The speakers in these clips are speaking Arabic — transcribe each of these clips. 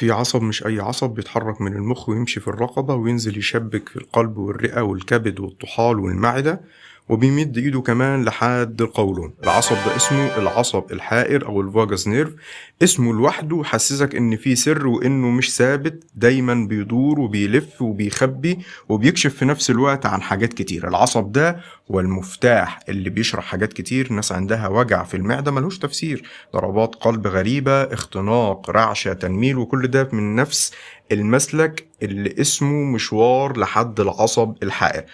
في عصب مش أي عصب بيتحرك من المخ ويمشي في الرقبة وينزل يشبك في القلب والرئة والكبد والطحال والمعدة، وبيمد إيده كمان لحد القولون. العصب ده اسمه العصب الحائر أو الفاجاس نيرف. اسمه لوحده حسسك إن فيه سر وإنه مش ثابت، دايما بيدور وبيلف وبيخبي وبيكشف في نفس الوقت عن حاجات كتير. العصب ده هو المفتاح اللي بيشرح حاجات كتير. ناس عندها وجع في المعدة ملوش تفسير، ضربات قلب غريبة، اختناق، رعشة، تنميل، وكل ده من نفس المسلك اللي اسمه مشوار لحد العصب الحائر.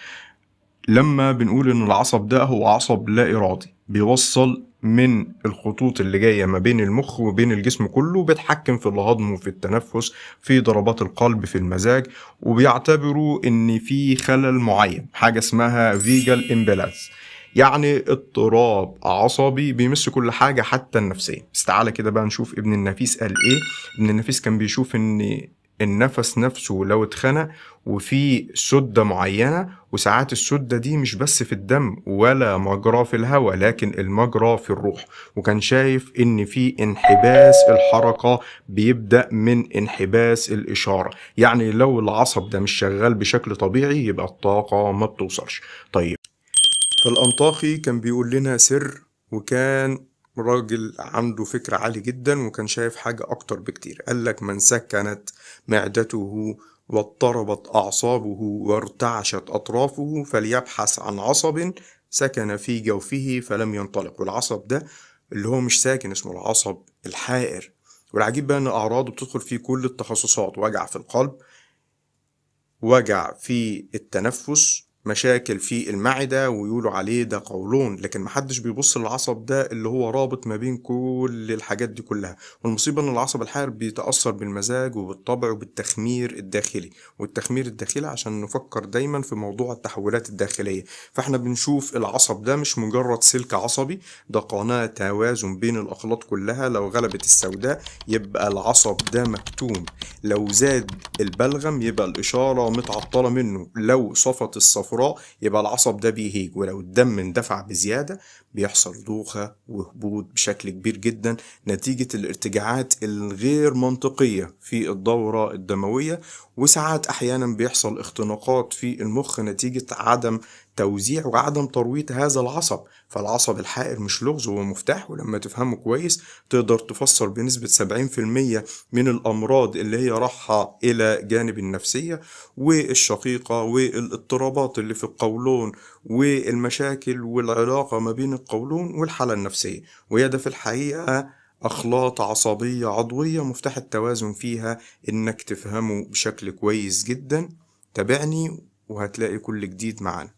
لما بنقول ان العصب ده هو عصب لا ارادي بيوصل من الخطوط اللي جاية ما بين المخ وبين الجسم كله، بيتحكم في الهضم وفي التنفس، في ضربات القلب، في المزاج، وبيعتبروا ان في خلل معين، حاجة اسمها فيجال امبالانس، يعني اضطراب عصبي بيمس كل حاجة حتى النفسية. بس تعالى كده بقى نشوف ابن النفيس قال ايه. ابن النفيس كان بيشوف ان النفس نفسه لو اتخنق وفي سدة معينة، وساعات السدة دي مش بس في الدم ولا مجرى في الهواء، لكن المجرى في الروح. وكان شايف ان في انحباس الحركة بيبدأ من انحباس الإشارة، يعني لو العصب ده مش شغال بشكل طبيعي يبقى الطاقة ما بتوصلش. طيب، فالأنطاخي كان بيقول لنا سر، وكان راجل عنده فكر عالي جدا وكان شايف حاجة أكتر بكتير. قالك: من سكنت معدته واضطربت أعصابه وارتعشت أطرافه فليبحث عن عصب سكن في جوفه فلم ينطلق. والعصب ده اللي هو مش ساكن اسمه العصب الحائر. والعجيب بقى إن أعراضه بتدخل في كل التخصصات: وجع في القلب، وجع في التنفس، مشاكل في المعدة، ويقولوا عليه ده قولون. لكن محدش بيبص للعصب ده اللي هو رابط ما بين كل الحاجات دي كلها. والمصيبة ان العصب الحاد بيتأثر بالمزاج وبالطبع وبالتخمير الداخلي. والتخمير الداخلي عشان نفكر دايما في موضوع التحولات الداخلية، فاحنا بنشوف العصب ده مش مجرد سلك عصبي، ده قناة توازن بين الأخلاط كلها. لو غلبت السوداء يبقى العصب ده مكتوم، لو زاد البلغم يبقى الإشارة متعطلة منه، لو صفت الصفراء يبقى العصب ده بيهيج، ولو الدم اندفع بزيادة بيحصل دوخة وهبوط بشكل كبير جدا نتيجة الارتجاعات الغير منطقية في الدورة الدموية. وساعات أحيانا بيحصل اختناقات في المخ نتيجة عدم توزيع وعدم ترويض هذا العصب. فالعصب الحائر مش لغز، هو مفتاح، ولما تفهمه كويس تقدر تفسر بنسبة 70% من الأمراض اللي هي راحة إلى جانب النفسية والشقيقة والاضطرابات اللي في القولون والمشاكل والعلاقة ما بين القولون والحالة النفسية. وهي ده في الحقيقة أخلاط عصبية عضوية مفتاح التوازن فيها إنك تفهمه بشكل كويس جدا. تابعني وهتلاقي كل جديد معانا.